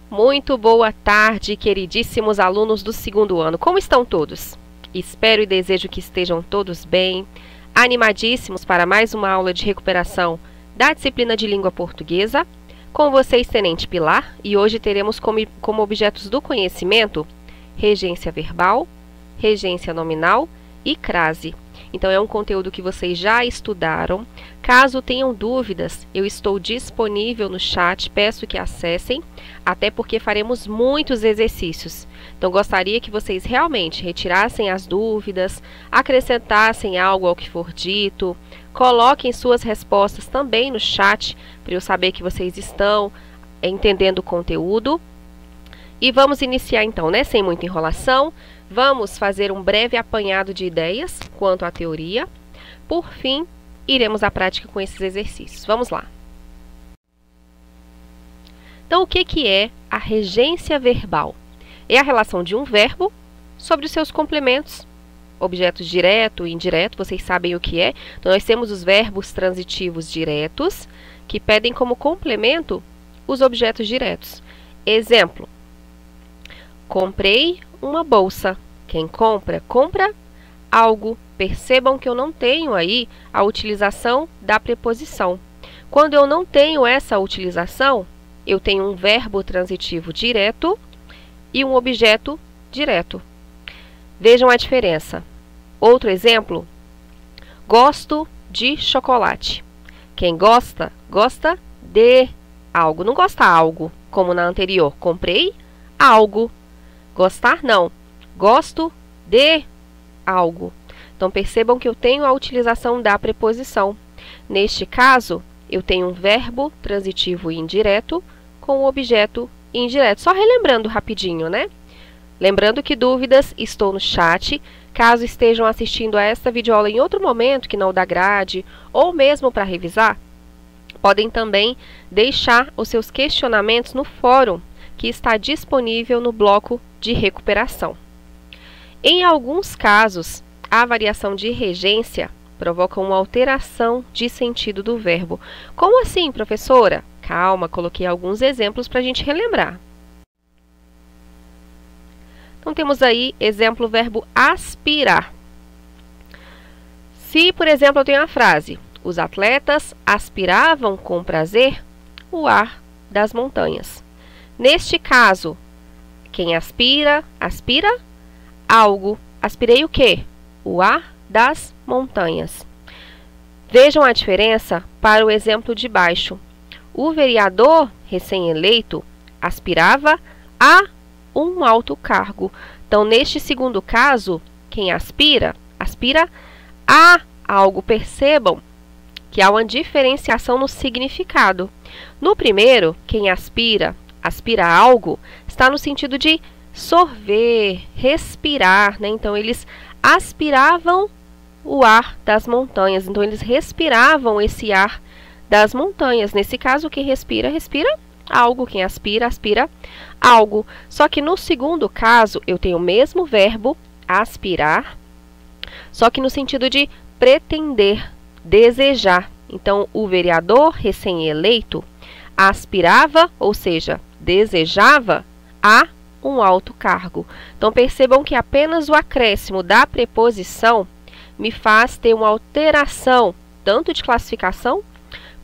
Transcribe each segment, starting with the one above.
Muito boa tarde, queridíssimos alunos do segundo ano. Como estão todos? Espero e desejo que estejam todos bem, animadíssimos para mais uma aula de recuperação da disciplina de língua portuguesa. Com vocês, Tenente Pilar, e hoje teremos como objetos do conhecimento regência verbal, regência nominal e crase. Então, é um conteúdo que vocês já estudaram. Caso tenham dúvidas, eu estou disponível no chat, peço que acessem, até porque faremos muitos exercícios. Então, gostaria que vocês realmente retirassem as dúvidas, acrescentassem algo ao que for dito, coloquem suas respostas também no chat, para eu saber que vocês estão entendendo o conteúdo. E vamos iniciar então, né? Sem muita enrolação. Vamos fazer um breve apanhado de ideias quanto à teoria. Por fim, iremos à prática com esses exercícios. Vamos lá. Então, o que é a regência verbal? É a relação de um verbo sobre os seus complementos, objetos direto e indireto, vocês sabem o que é. Então, nós temos os verbos transitivos diretos, que pedem como complemento os objetos diretos. Exemplo: comprei uma bolsa. Quem compra, compra algo. Percebam que eu não tenho aí a utilização da preposição. Quando eu não tenho essa utilização, eu tenho um verbo transitivo direto e um objeto direto. Vejam a diferença. Outro exemplo: gosto de chocolate. Quem gosta, gosta de algo. Não gosta algo, como na anterior. Comprei algo. Gostar, não. Gosto de algo. Então, percebam que eu tenho a utilização da preposição. Neste caso, eu tenho um verbo transitivo indireto com o objeto indireto. Só relembrando rapidinho, né? Lembrando que dúvidas, estou no chat. Caso estejam assistindo a esta videoaula em outro momento, que não da grade, ou mesmo para revisar, podem também deixar os seus questionamentos no fórum, que está disponível no bloco de recuperação. Em alguns casos, a variação de regência provoca uma alteração de sentido do verbo. Como assim, professora? Calma, coloquei alguns exemplos para a gente relembrar. Então, temos aí exemplo, verbo aspirar. Se, por exemplo, eu tenho a frase: os atletas aspiravam com prazer o ar das montanhas. Neste caso, quem aspira, aspira algo. Aspirei o quê? O ar das montanhas. Vejam a diferença para o exemplo de baixo. O vereador recém-eleito aspirava a um alto cargo. Então, neste segundo caso, quem aspira, aspira a algo. Percebam que há uma diferenciação no significado. No primeiro, quem aspira, aspira a algo, está no sentido de sorver, respirar, né? Então, eles aspiravam o ar das montanhas. Então, eles respiravam esse ar das montanhas. Nesse caso, quem respira, respira algo. Quem aspira, aspira algo. Só que no segundo caso, eu tenho o mesmo verbo, aspirar, só que no sentido de pretender, desejar. Então, o vereador recém-eleito aspirava, ou seja, desejava a um alto cargo. Então, percebam que apenas o acréscimo da preposição me faz ter uma alteração, tanto de classificação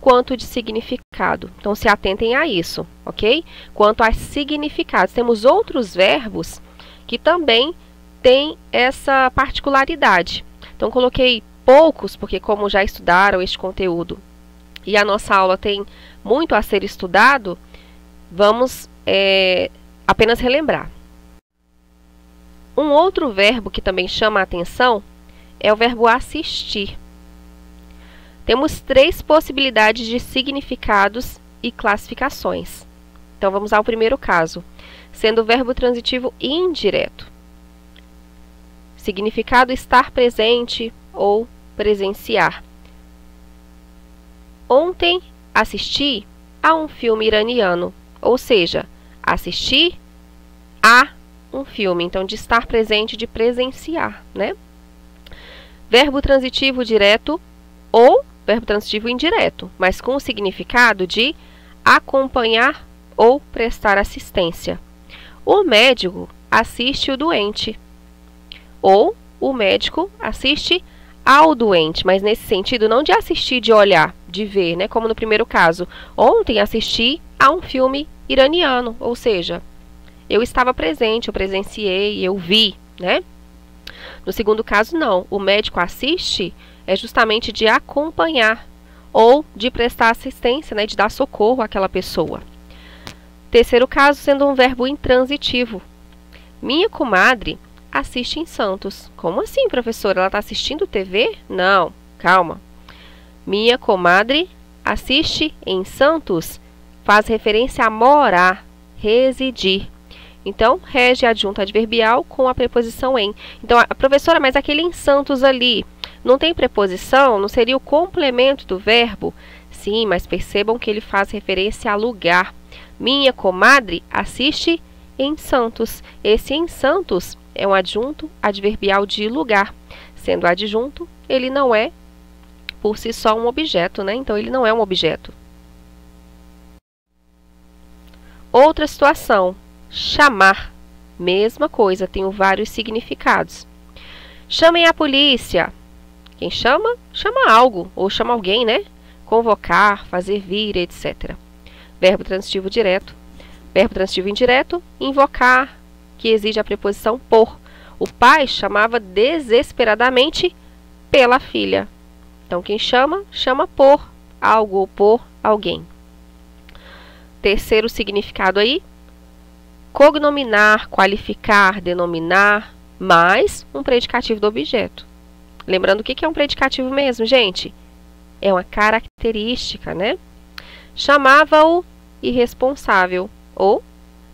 quanto de significado. Então, se atentem a isso, ok? Quanto a significados, temos outros verbos que também têm essa particularidade. Então, coloquei poucos, porque como já estudaram este conteúdo e a nossa aula tem muito a ser estudado, vamos apenas relembrar. Um outro verbo que também chama a atenção é o verbo assistir. Temos 3 possibilidades de significados e classificações. Então, vamos ao primeiro caso, sendo o verbo transitivo indireto. Significado: estar presente ou presenciar. Ontem assisti a um filme iraniano, ou seja, assistir a um filme. Então, de estar presente, de presenciar, né? Verbo transitivo direto ou verbo transitivo indireto, mas com o significado de acompanhar ou prestar assistência. O médico assiste o doente, ou o médico assiste ao doente, mas nesse sentido não de assistir, de olhar, de ver, né? Como no primeiro caso. Ontem assisti a um filme iraniano, ou seja, eu estava presente, eu presenciei, eu vi, né? No segundo caso, não. O médico assiste é justamente de acompanhar ou de prestar assistência, né? De dar socorro àquela pessoa. Terceiro caso, sendo um verbo intransitivo. Minha comadre assiste em Santos. Como assim, professora? Ela está assistindo TV? Não, calma. Minha comadre assiste em Santos faz referência a morar, residir. Então, rege adjunto adverbial com a preposição em. Então, professora, mas aquele em Santos ali, não tem preposição? Não seria o complemento do verbo? Sim, mas percebam que ele faz referência a lugar. Minha comadre assiste em Santos. Esse em Santos é um adjunto adverbial de lugar. Sendo adjunto, ele não é por si só um objeto, né? Então, ele não é um objeto. Outra situação. Chamar. Mesma coisa, tem vários significados. Chamem a polícia. Quem chama, chama algo, ou chama alguém, né? Convocar, fazer vir, etc. Verbo transitivo direto. Verbo transitivo indireto, invocar, que exige a preposição por. O pai chamava desesperadamente pela filha. Então, quem chama, chama por algo ou por alguém. Terceiro significado aí, cognominar, qualificar, denominar, mais um predicativo do objeto. Lembrando o que é um predicativo mesmo, gente? É uma característica, né? Chamava-o irresponsável, ou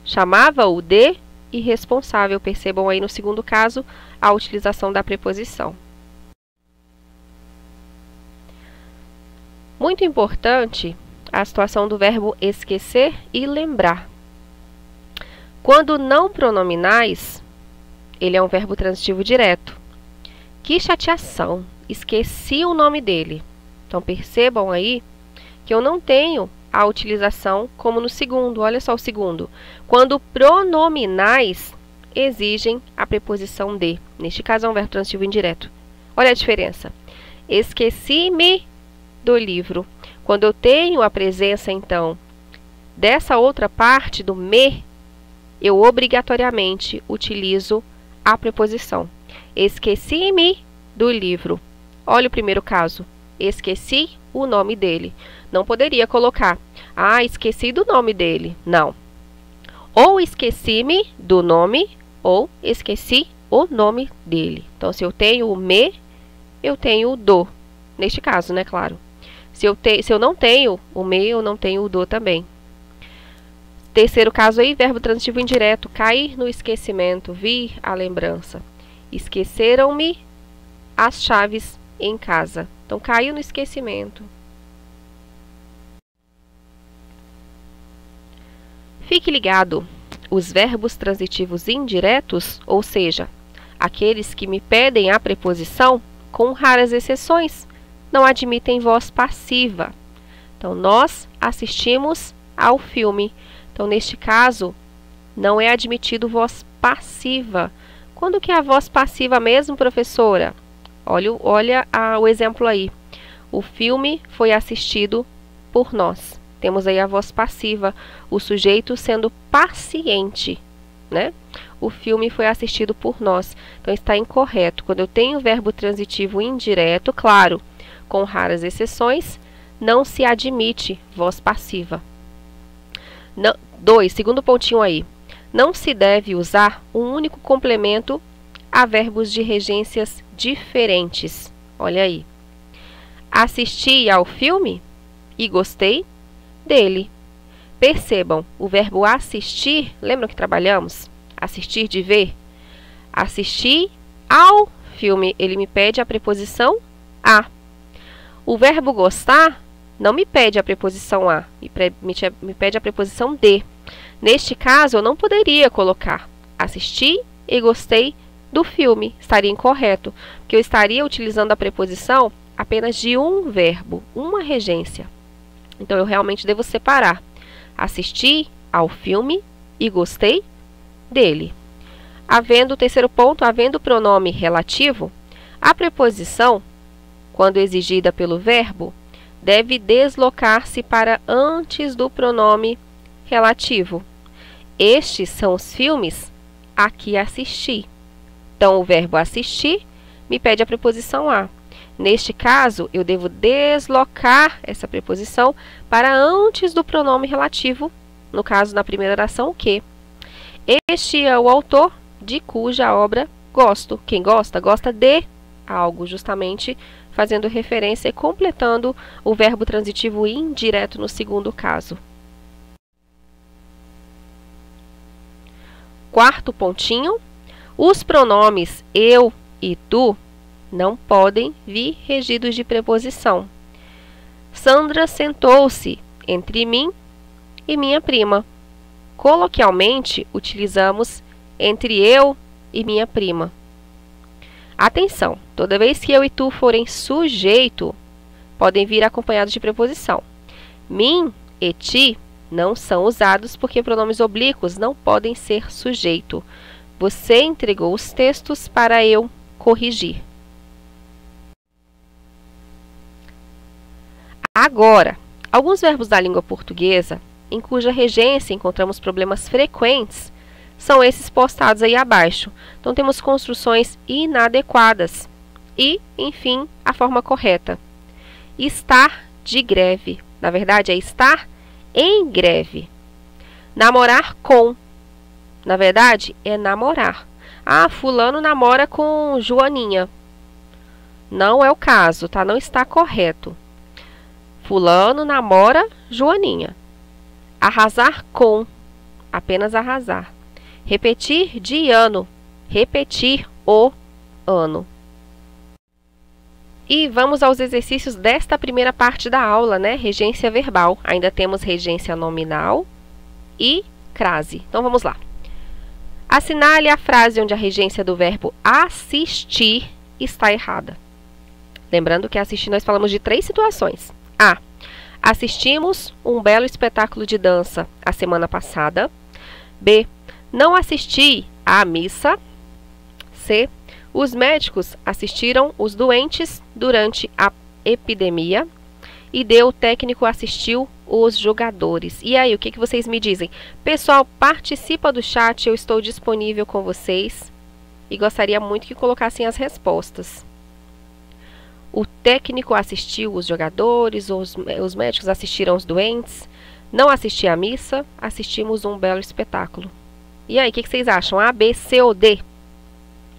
chamava-o de irresponsável. Percebam aí no segundo caso a utilização da preposição. Muito importante a situação do verbo esquecer e lembrar. Quando não pronominais, ele é um verbo transitivo direto. Que chateação! Esqueci o nome dele. Então, percebam aí que eu não tenho a utilização como no segundo. Olha só o segundo. Quando pronominais exigem a preposição de. Neste caso, é um verbo transitivo indireto. Olha a diferença. Esqueci-me do livro. Quando eu tenho a presença, então, dessa outra parte do me, eu obrigatoriamente utilizo a preposição. Esqueci-me do livro. Olha o primeiro caso. Esqueci o nome dele. Não poderia colocar, esqueci do nome dele. Não. Ou esqueci-me do nome, ou esqueci o nome dele. Então, se eu tenho o me, eu tenho o do. Neste caso, né, claro. Se eu não tenho o me, eu não tenho o do também. Terceiro caso aí, verbo transitivo indireto, cair no esquecimento, vir à lembrança. Esqueceram-me as chaves em casa. Então, caiu no esquecimento. Fique ligado, os verbos transitivos indiretos, ou seja, aqueles que me pedem a preposição, com raras exceções, não admitem voz passiva. Então, nós assistimos ao filme. Então, neste caso, não é admitido voz passiva. Quando que é a voz passiva mesmo, professora? Olha o exemplo aí. O filme foi assistido por nós. Temos aí a voz passiva, o sujeito sendo paciente, né? O filme foi assistido por nós. Então, está incorreto. Quando eu tenho o verbo transitivo indireto, claro, com raras exceções, não se admite voz passiva. 2, segundo pontinho aí. Não se deve usar um único complemento a verbos de regências diferentes. Olha aí. Assisti ao filme e gostei dele. Percebam, o verbo assistir, lembram que trabalhamos? Assistir de ver. Assistir ao filme, ele me pede a preposição a. O verbo gostar não me pede a preposição a, me pede a preposição de. Neste caso, eu não poderia colocar assisti e gostei do filme. Estaria incorreto, porque eu estaria utilizando a preposição apenas de um verbo, uma regência. Então, eu realmente devo separar. Assisti ao filme e gostei dele. Havendo o terceiro ponto, havendo o pronome relativo, a preposição, quando exigida pelo verbo, deve deslocar-se para antes do pronome relativo. Estes são os filmes a que assisti. Então, o verbo assistir me pede a preposição a. Neste caso, eu devo deslocar essa preposição para antes do pronome relativo, no caso, na primeira oração, o que. Este é o autor de cuja obra gosto. Quem gosta, gosta de algo, justamente fazendo referência e completando o verbo transitivo indireto no segundo caso. Quarto pontinho, os pronomes eu e tu não podem vir regidos de preposição. Sandra sentou-se entre mim e minha prima. Coloquialmente, utilizamos entre eu e minha prima. Atenção, toda vez que eu e tu forem sujeito, podem vir acompanhados de preposição. Mim e ti não são usados porque pronomes oblíquos não podem ser sujeito. Você entregou os textos para eu corrigir. Agora, alguns verbos da língua portuguesa, em cuja regência encontramos problemas frequentes, são esses postados aí abaixo. Então, temos construções inadequadas. E, enfim, a forma correta. Estar de greve. Na verdade, é estar em greve. Namorar com. Na verdade, é namorar. Ah, fulano namora com Joaninha. Não é o caso, tá? Não está correto. Fulano namora Joaninha. Arrasar com. Apenas arrasar. Repetir de ano. Repetir o ano. E vamos aos exercícios desta primeira parte da aula, né? Regência verbal. Ainda temos regência nominal e crase. Então, vamos lá. Assinale a frase onde a regência do verbo assistir está errada. Lembrando que assistir nós falamos de 3 situações. A. Assistimos um belo espetáculo de dança a semana passada. B. Não assisti à missa. C. Os médicos assistiram os doentes durante a epidemia. E D. O técnico assistiu os jogadores. E aí, o que vocês me dizem? Pessoal, participa do chat, eu estou disponível com vocês. E gostaria muito que colocassem as respostas. O técnico assistiu os jogadores, os médicos assistiram os doentes. Não assisti à missa, assistimos um belo espetáculo. E aí, o que vocês acham? A, B, C ou D?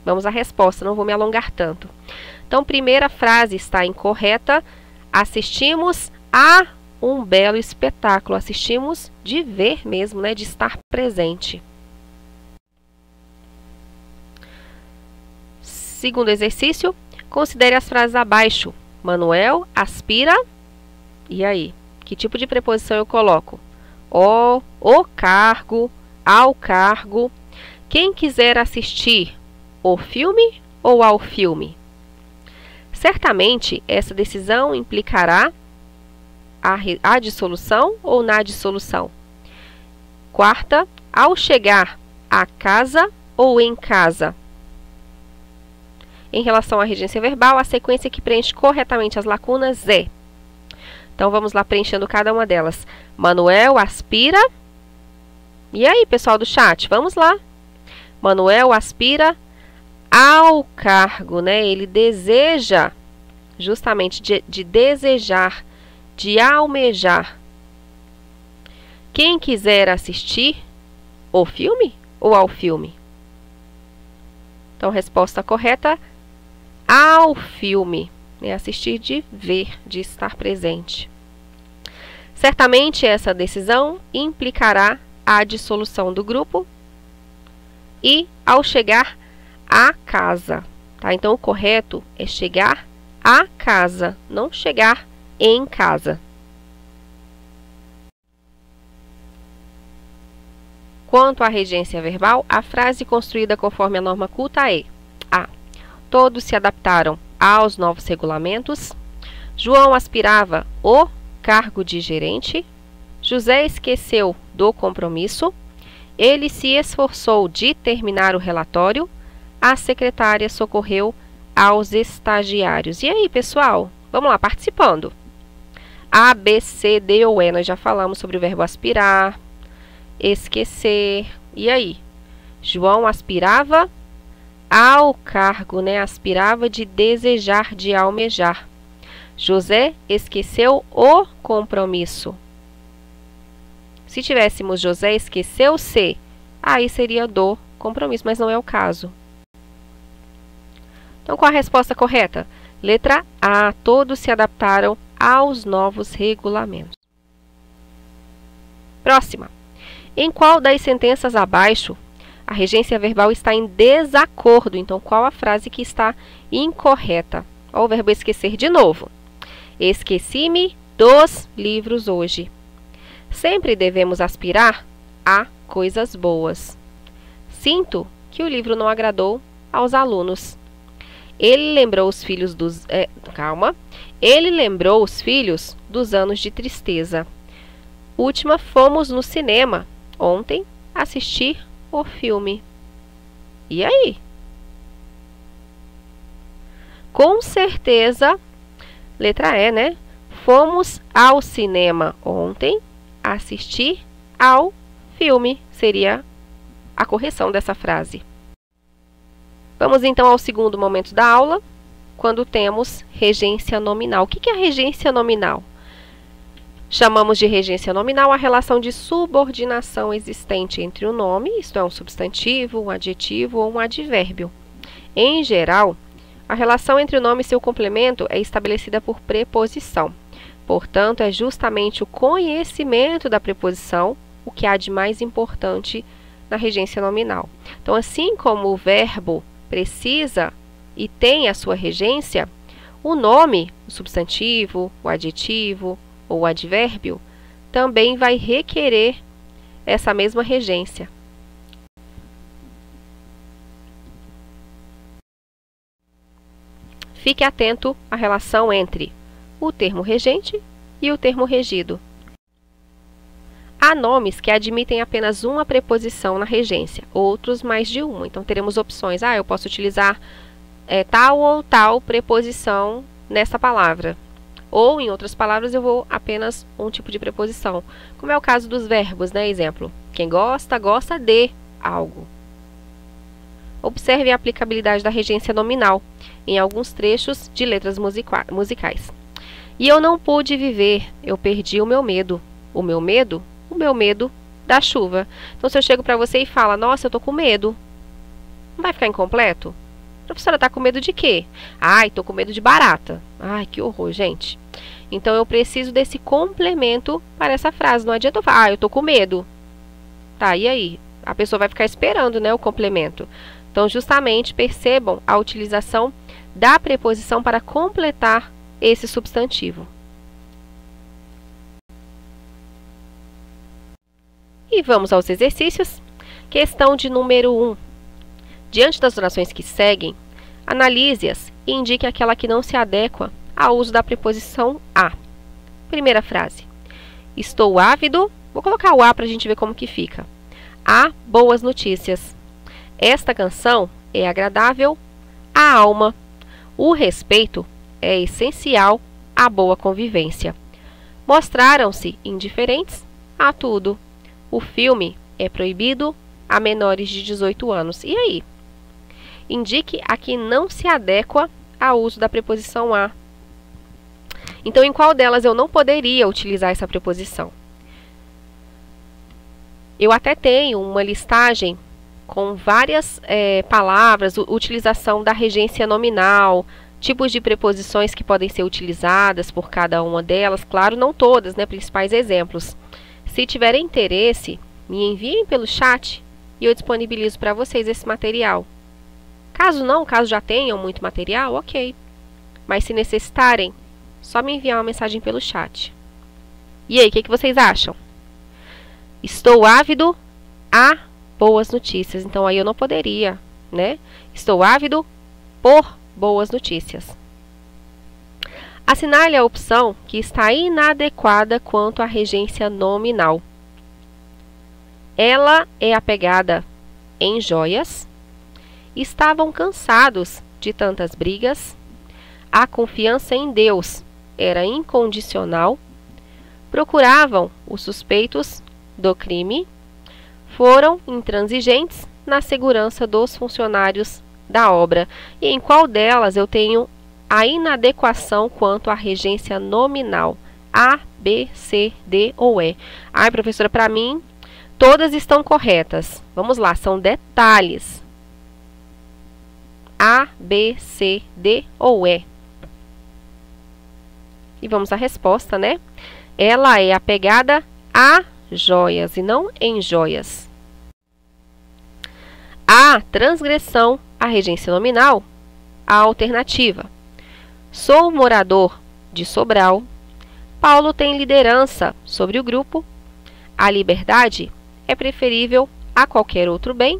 Vamos à resposta, não vou me alongar tanto. Então, primeira frase está incorreta. Assistimos a um belo espetáculo. Assistimos de ver mesmo, né? De estar presente. Segundo exercício, considere as frases abaixo. Manuel aspira. E aí? Que tipo de preposição eu coloco? O cargo, ao cargo. Quem quiser assistir o filme ou ao filme? Certamente, essa decisão implicará a dissolução ou na dissolução. Quarta, ao chegar a casa ou em casa. Em relação à regência verbal, a sequência que preenche corretamente as lacunas é. Então, vamos lá preenchendo cada uma delas. Manuel aspira. E aí, pessoal do chat, vamos lá. Manuel aspira ao cargo, né? Ele deseja, justamente de desejar, de almejar. Quem quiser assistir o filme ou ao filme? Então, resposta correta, ao filme. É assistir de ver, de estar presente. Certamente, essa decisão implicará a dissolução do grupo e ao chegar à casa. Tá? Então, o correto é chegar à casa, não chegar em casa. Quanto à regência verbal, a frase construída conforme a norma culta é: A. Todos se adaptaram aos novos regulamentos. João aspirava o cargo de gerente. José esqueceu do compromisso. Ele se esforçou de terminar o relatório. A secretária socorreu aos estagiários. E aí, pessoal? Vamos lá, participando. A, B, C, D ou E. Nós já falamos sobre o verbo aspirar, esquecer. E aí? João aspirava ao cargo, né? Aspirava de desejar, de almejar. José esqueceu o compromisso. Se tivéssemos José esqueceu-se, aí seria do compromisso, mas não é o caso. Então, qual a resposta correta? Letra A. Todos se adaptaram aos novos regulamentos. Próxima. Em qual das sentenças abaixo a regência verbal está em desacordo? Então, qual a frase que está incorreta? Olha o verbo esquecer de novo. Esqueci-me dos livros hoje. Sempre devemos aspirar a coisas boas. Sinto que o livro não agradou aos alunos. Ele lembrou os filhos dos... Ele lembrou os filhos dos anos de tristeza. Última, fomos no cinema ontem assistir o filme. E aí? Com certeza, letra E, né? Fomos ao cinema ontem assistir ao filme. Seria a correção dessa frase. Vamos então ao segundo momento da aula, quando temos regência nominal. O que é a regência nominal? Chamamos de regência nominal a relação de subordinação existente entre o nome, isto é, um substantivo, um adjetivo ou um advérbio. Em geral, a relação entre o nome e seu complemento é estabelecida por preposição. Portanto, é justamente o conhecimento da preposição o que há de mais importante na regência nominal. Então, assim como o verbo precisa e tem a sua regência, o nome, o substantivo, o adjetivo ou o advérbio também vai requerer essa mesma regência. Fique atento à relação entre o termo regente e o termo regido. Há nomes que admitem apenas uma preposição na regência, outros mais de uma. Então, teremos opções. Eu posso utilizar tal ou tal preposição nessa palavra. Ou, em outras palavras, eu vou apenas um tipo de preposição. Como é o caso dos verbos, né? Exemplo, quem gosta, gosta de algo. Observe a aplicabilidade da regência nominal em alguns trechos de letras musicais. E eu não pude viver, eu perdi o meu medo. O meu medo? O meu medo da chuva. Então, se eu chego para você e falo, nossa, eu tô com medo, não vai ficar incompleto? Professora, tá com medo de quê? Ai, tô com medo de barata. Ai, que horror, gente. Então, eu preciso desse complemento para essa frase. Não adianta eu falar, eu tô com medo. Tá, e aí? A pessoa vai ficar esperando, né, o complemento. Então, justamente, percebam a utilização da preposição para completar esse substantivo. E vamos aos exercícios. Questão de número 1. Diante das orações que seguem, analise-as e indique aquela que não se adequa ao uso da preposição a. Primeira frase. Estou ávido. Vou colocar o a para a gente ver como que fica. Há boas notícias. Esta canção é agradável à alma. O respeito é essencial à boa convivência. Mostraram-se indiferentes a tudo. O filme é proibido a menores de 18 anos. E aí? Indique a que não se adequa ao uso da preposição a. Então, em qual delas eu não poderia utilizar essa preposição? Eu até tenho uma listagem com várias palavras, utilização da regência nominal, tipos de preposições que podem ser utilizadas por cada uma delas. Claro, não todas, né? Principais exemplos. Se tiverem interesse, me enviem pelo chat e eu disponibilizo para vocês esse material. Caso não, caso já tenham muito material, ok. Mas se necessitarem, só me enviar uma mensagem pelo chat. E aí, o que vocês acham? Estou ávido a boas notícias. Então, aí eu não poderia, né? Estou ávido por boas notícias. Assinale a opção que está inadequada quanto à regência nominal. Ela é apegada em joias. Estavam cansados de tantas brigas. A confiança em Deus era incondicional. Procuravam os suspeitos do crime. Foram intransigentes na segurança dos funcionários da obra. E em qual delas eu tenho a inadequação quanto à regência nominal? A, B, C, D ou E? Ai, professora, para mim, todas estão corretas. Vamos lá, são detalhes. A, B, C, D ou E? E vamos à resposta, né? Ela é apegada a joias e não em joias. A transgressão à regência nominal, a alternativa. Sou morador de Sobral. Paulo tem liderança sobre o grupo. A liberdade é preferível a qualquer outro bem.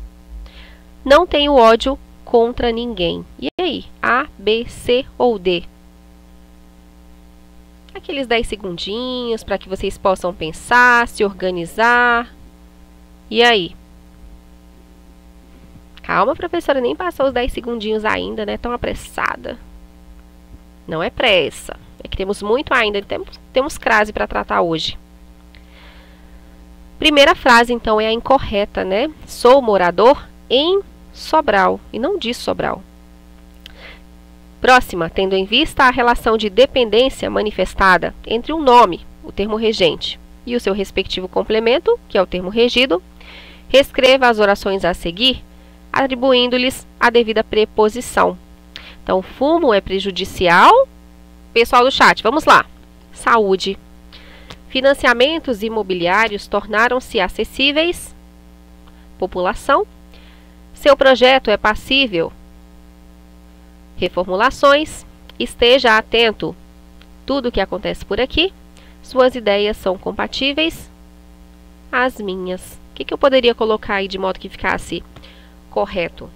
Não tenho ódio contra ninguém. E aí? A, B, C ou D? Aqueles 10 segundinhos para que vocês possam pensar, se organizar. E aí? Calma, professora, nem passou os 10 segundinhos ainda, né? Tão apressada. Não é pressa. É que temos muito ainda, temos crase para tratar hoje. Primeira frase, então, é a incorreta, né? Sou morador em Sobral, e não diz Sobral. Próxima, tendo em vista a relação de dependência manifestada entre um nome, o termo regente, e o seu respectivo complemento, que é o termo regido, reescreva as orações a seguir, atribuindo-lhes a devida preposição. Então, fumo é prejudicial. Pessoal do chat, vamos lá. Saúde. Financiamentos imobiliários tornaram-se acessíveis. População. Seu projeto é passível. Reformulações. Esteja atento. Tudo o que acontece por aqui. Suas ideias são compatíveis. As minhas. O que eu poderia colocar aí de modo que ficasse correto?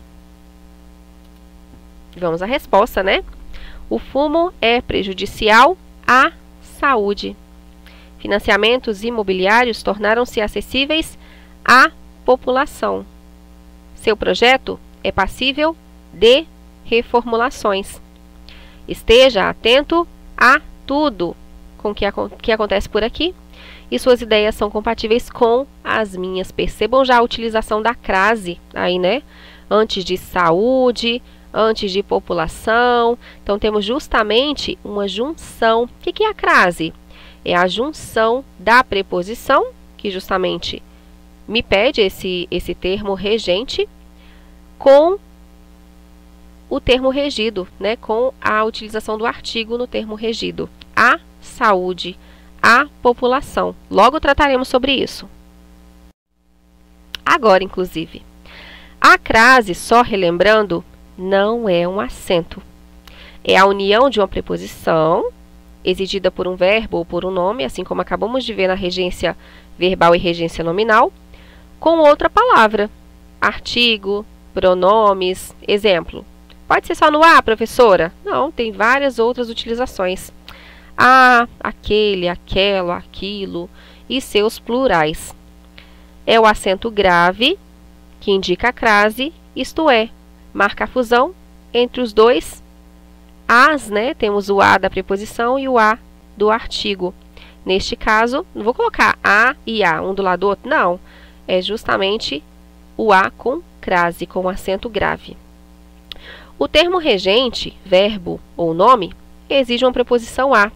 Vamos à resposta, né? O fumo é prejudicial à saúde. Financiamentos imobiliários tornaram-se acessíveis à população. Seu projeto é passível de reformulações. Esteja atento a tudo com que acontece por aqui e suas ideias são compatíveis com as minhas. Percebam já a utilização da crase aí, né? Antes de saúde, antes de população. Então, temos justamente uma junção. O que é a crase? É a junção da preposição, que justamente me pede esse termo regente, com o termo regido, né? Com a utilização do artigo no termo regido. A saúde, a população. Logo trataremos sobre isso. Agora, inclusive, a crase, só relembrando, não é um acento. É a união de uma preposição, exigida por um verbo ou por um nome, assim como acabamos de ver na regência verbal e regência nominal, com outra palavra. Artigo, pronomes, exemplo. Pode ser só no a, professora? Não, tem várias outras utilizações. A, aquele, aquela, aquilo e seus plurais. É o acento grave que indica a crase, isto é, marca a fusão entre os dois as, né? Temos o a da preposição e o a do artigo. Neste caso, não vou colocar a e a, um do lado do outro, não. É justamente o a com crase, com acento grave. O termo regente, verbo ou nome, exige uma preposição a.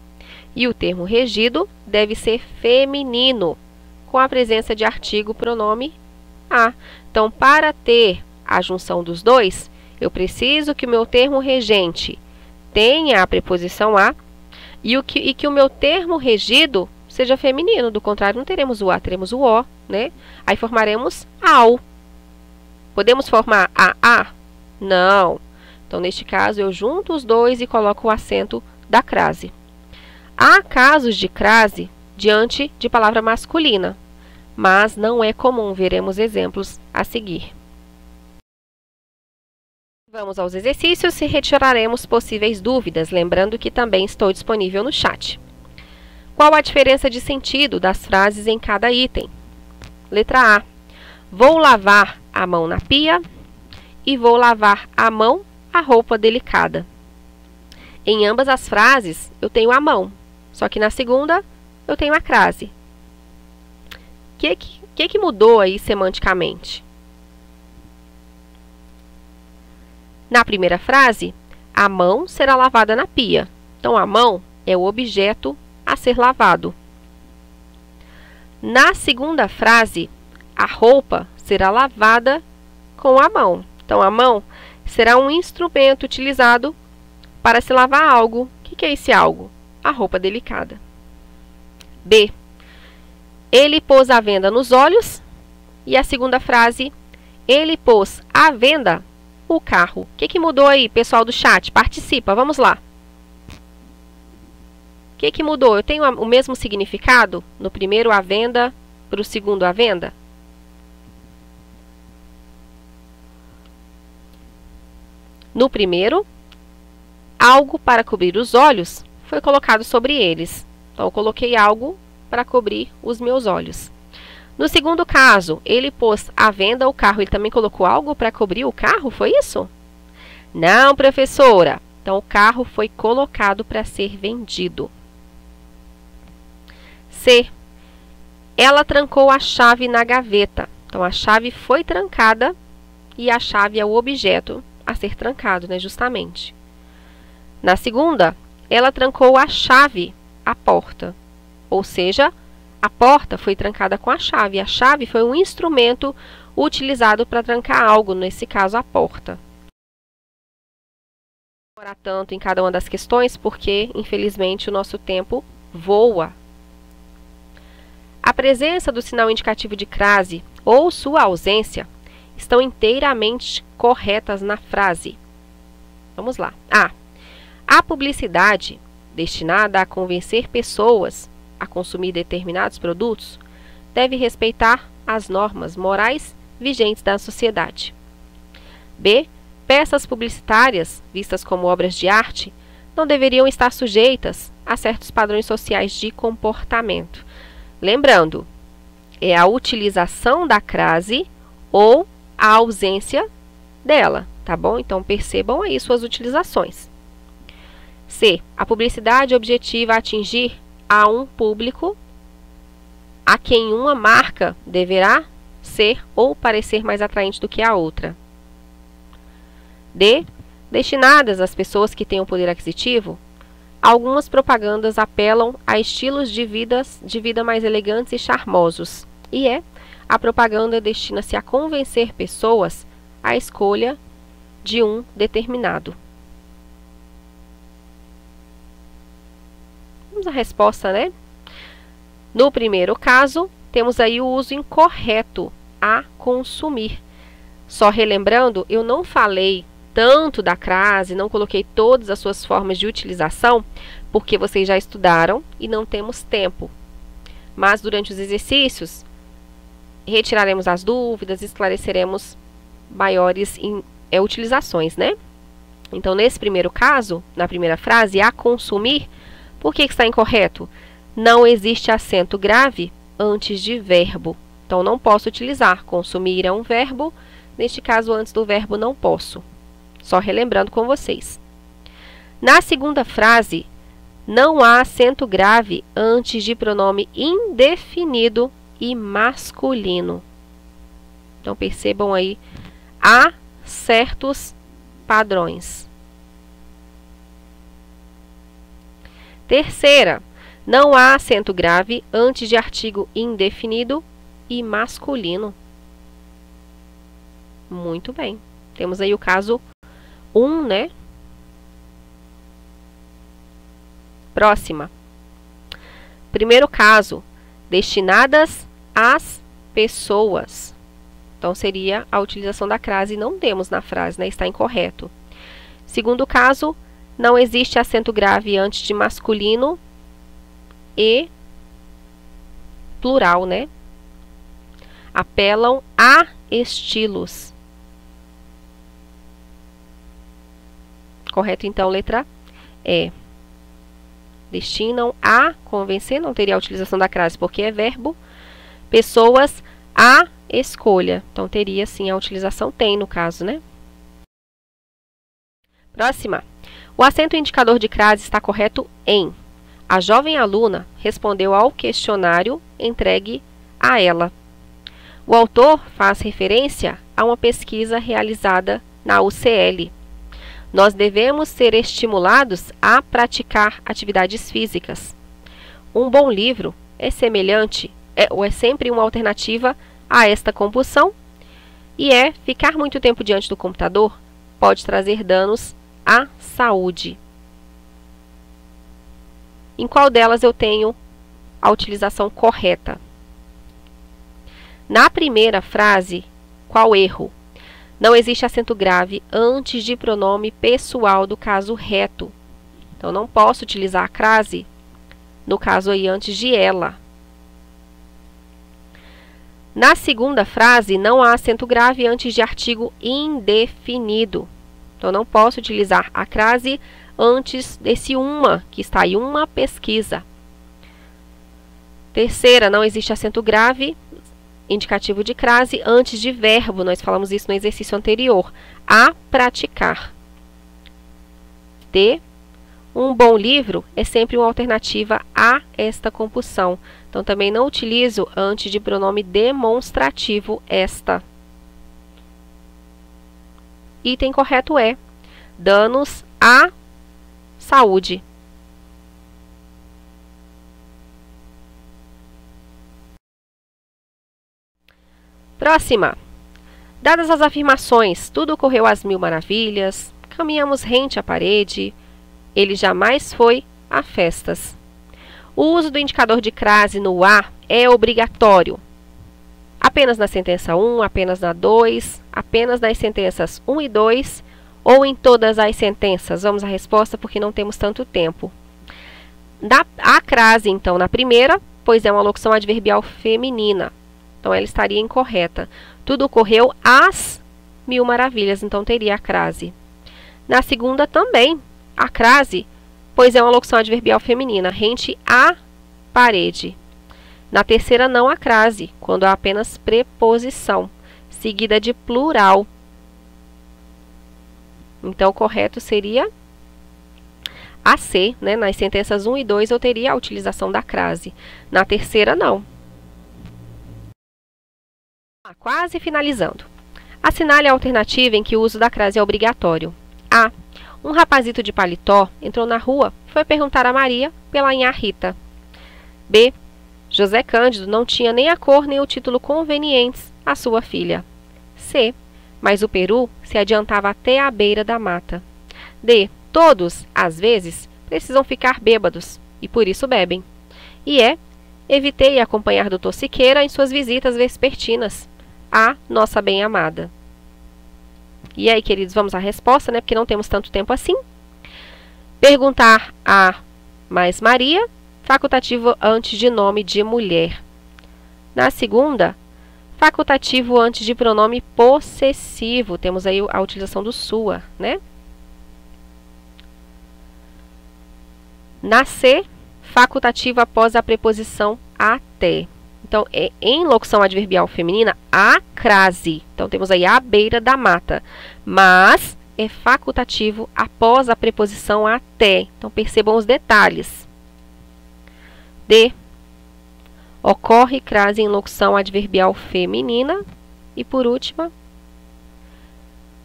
E o termo regido deve ser feminino, com a presença de artigo, pronome a. Então, para ter a junção dos dois, eu preciso que o meu termo regente tenha a preposição a e que o meu termo regido seja feminino. Do contrário, não teremos o a, teremos o o, né? Aí formaremos ao. Podemos formar a? Não. Então, neste caso, eu junto os dois e coloco o acento da crase. Há casos de crase diante de palavra masculina, mas não é comum. Veremos exemplos a seguir. Vamos aos exercícios e retiraremos possíveis dúvidas, lembrando que também estou disponível no chat. Qual a diferença de sentido das frases em cada item? Letra A. Vou lavar a mão na pia e vou lavar a mão a roupa delicada. Em ambas as frases, eu tenho a mão, só que na segunda, eu tenho a crase. O que mudou aí semanticamente? Na primeira frase, a mão será lavada na pia. Então, a mão é o objeto a ser lavado. Na segunda frase, a roupa será lavada com a mão. Então, a mão será um instrumento utilizado para se lavar algo. O que é esse algo? A roupa delicada. B. Ele pôs a venda nos olhos. E a segunda frase, ele pôs à venda o carro. O que mudou aí, pessoal do chat? Participa, vamos lá. O que mudou? Eu tenho o mesmo significado no primeiro à venda para o segundo à venda? No primeiro, algo para cobrir os olhos foi colocado sobre eles. Então, eu coloquei algo para cobrir os meus olhos. No segundo caso, ele pôs à venda o carro. Ele também colocou algo para cobrir o carro? Foi isso? Não, professora. Então, o carro foi colocado para ser vendido. C. Ela trancou a chave na gaveta. Então, a chave foi trancada e a chave é o objeto a ser trancado, né, justamente. Na segunda, ela trancou a chave à porta. Ou seja, a porta foi trancada com a chave. A chave foi um instrumento utilizado para trancar algo, nesse caso, a porta. Não vou demorar tanto em cada uma das questões, porque, infelizmente, o nosso tempo voa. A presença do sinal indicativo de crase ou sua ausência estão inteiramente corretas na frase. Vamos lá. A. A publicidade destinada a convencer pessoas a consumir determinados produtos deve respeitar as normas morais vigentes da sociedade. B. Peças publicitárias, vistas como obras de arte, não deveriam estar sujeitas a certos padrões sociais de comportamento. Lembrando, é a utilização da crase ou a ausência dela, tá bom? Então, percebam aí suas utilizações. C. A publicidade objetiva atingir a um público a quem uma marca deverá ser ou parecer mais atraente do que a outra. D. Destinadas às pessoas que têm um poder aquisitivo, algumas propagandas apelam a estilos de vida mais elegantes e charmosos. E a propaganda destina-se a convencer pessoas à escolha de um determinado. Vamos à resposta, né? No primeiro caso, temos aí o uso incorreto, a consumir. Só relembrando, eu não falei tanto da crase, não coloquei todas as suas formas de utilização, porque vocês já estudaram e não temos tempo. Mas durante os exercícios, retiraremos as dúvidas, esclareceremos maiores utilizações, né? Então, nesse primeiro caso, na primeira frase, a consumir, por que está incorreto? Não existe acento grave antes de verbo. Então, não posso utilizar. Consumir é um verbo. Neste caso, antes do verbo, não posso. Só relembrando com vocês. Na segunda frase, não há acento grave antes de pronome indefinido e masculino. Então, percebam aí, há certos padrões. Terceira, não há acento grave antes de artigo indefinido e masculino. Muito bem. Temos aí o caso 1, né? Próxima. Primeiro caso, destinadas às pessoas. Então, seria a utilização da crase, não temos na frase, né? Está incorreto. Segundo caso, não existe acento grave antes de masculino e plural, né? Apelam a estilos. Correto, então, letra E. Destinam a convencer, não teria a utilização da crase porque é verbo. Pessoas à escolha. Então, teria sim a utilização tem, no caso, né? Próxima. O acento indicador de crase está correto em. A jovem aluna respondeu ao questionário entregue a ela. O autor faz referência a uma pesquisa realizada na UCL. Nós devemos ser estimulados a praticar atividades físicas. Um bom livro é semelhante, ou é sempre uma alternativa a esta compulsão, e ficar muito tempo diante do computador pode trazer danos à saúde. Em qual delas eu tenho a utilização correta? Na primeira frase, qual erro? Não existe acento grave antes de pronome pessoal do caso reto. Então, não posso utilizar a crase, no caso aí, antes de ela. Na segunda frase, não há acento grave antes de artigo indefinido. Então, não posso utilizar a crase antes desse uma, que está aí, uma pesquisa. Terceira, não existe acento grave indicativo de crase antes de verbo. Nós falamos isso no exercício anterior. A praticar. D. Um bom livro é sempre uma alternativa a esta compulsão. Então, também não utilizo antes de pronome demonstrativo esta. Item correto é danos à saúde. Próxima. Dadas as afirmações, tudo ocorreu às mil maravilhas, caminhamos rente à parede, ele jamais foi a festas. O uso do indicador de crase no a é obrigatório. Apenas na sentença 1, apenas na 2, apenas nas sentenças 1 e 2 ou em todas as sentenças? Vamos à resposta porque não temos tanto tempo. A crase, então, na primeira, pois é uma locução adverbial feminina. Então, ela estaria incorreta. Tudo ocorreu às mil maravilhas, então teria a crase. Na segunda também, a crase, pois é uma locução adverbial feminina, rente à parede. Na terceira, não há crase, quando há apenas preposição, seguida de plural. Então, o correto seria a C, né? Nas sentenças 1 e 2 eu teria a utilização da crase. Na terceira, não. Quase finalizando. Assinale a alternativa em que o uso da crase é obrigatório. A. Um rapazito de paletó entrou na rua e foi perguntar a Maria pela Nhá Rita. B. José Cândido não tinha nem a cor nem o título convenientes à sua filha. C. Mas o peru se adiantava até à beira da mata. D. Todos, às vezes, precisam ficar bêbados e por isso bebem. E E. Evitei acompanhar Dr. Siqueira em suas visitas vespertinas. A nossa bem-amada. E aí, queridos, vamos à resposta, né? Porque não temos tanto tempo assim. Perguntar a mais Maria, facultativo antes de nome de mulher. Na segunda, facultativo antes de pronome possessivo. Temos aí a utilização do sua, né? Na C, facultativo após a preposição até. Então, em locução adverbial feminina, a crase. Então, temos aí à beira da mata. Mas é facultativo após a preposição até. Então, percebam os detalhes. D. Ocorre crase em locução adverbial feminina. E, por último,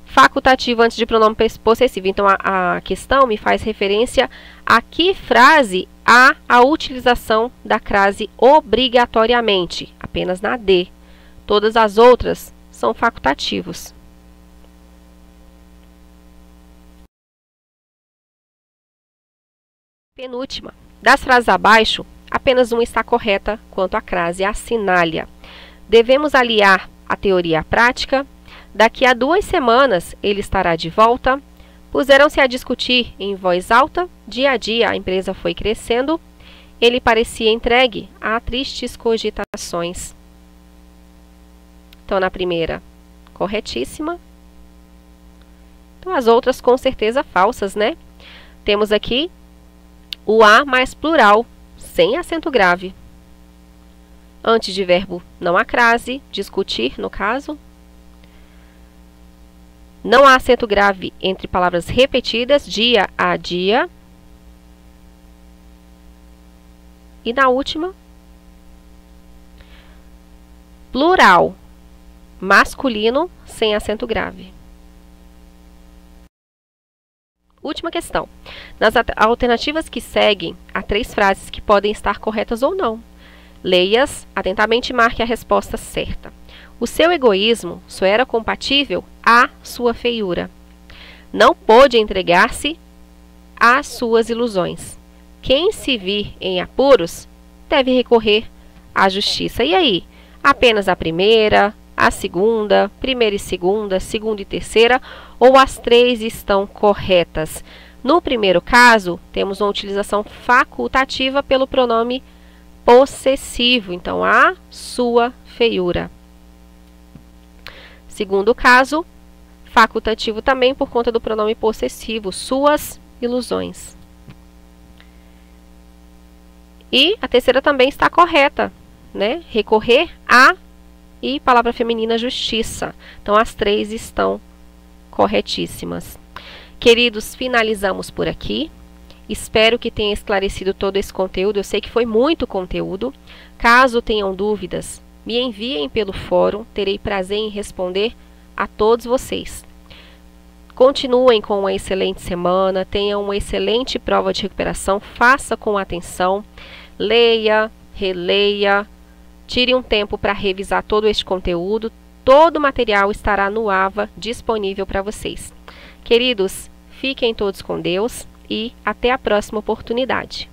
facultativo antes de pronome possessivo. Então, a questão me faz referência a que frase há a utilização da crase obrigatoriamente, apenas na D. Todas as outras são facultativos. Penúltima. Das frases abaixo, apenas uma está correta quanto à crase assinale-a. Devemos aliar a teoria à prática. Daqui a 2 semanas ele estará de volta. Puseram-se a discutir em voz alta. Dia a dia a empresa foi crescendo. Ele parecia entregue a tristes cogitações. Então, na primeira, corretíssima. Então, as outras com certeza falsas, né? Temos aqui o a mais plural, sem acento grave. Antes de verbo não há crase, discutir no caso. Não há acento grave entre palavras repetidas, dia a dia. E na última, plural masculino sem acento grave. Última questão. Nas alternativas que seguem, há 3 frases que podem estar corretas ou não. Leia-as atentamente e marque a resposta certa. O seu egoísmo só era compatível à sua feiura. Não pôde entregar-se às suas ilusões. Quem se vir em apuros deve recorrer à justiça. E aí? Apenas a primeira, a segunda, primeira e segunda e terceira, ou as 3 estão corretas? No primeiro caso, temos uma utilização facultativa pelo pronome possessivo, então a sua feiura. Segundo caso, facultativo também por conta do pronome possessivo, suas ilusões. E a terceira também está correta, né? Recorrer a e palavra feminina justiça. Então, as 3 estão corretíssimas. Queridos, finalizamos por aqui. Espero que tenha esclarecido todo esse conteúdo. Eu sei que foi muito conteúdo. Caso tenham dúvidas, me enviem pelo fórum. Terei prazer em responder a todos vocês. Continuem com uma excelente semana. Tenham uma excelente prova de recuperação. Faça com atenção. Leia, releia. Tire um tempo para revisar todo este conteúdo. Todo o material estará no AVA disponível para vocês. Queridos, fiquem todos com Deus e até a próxima oportunidade.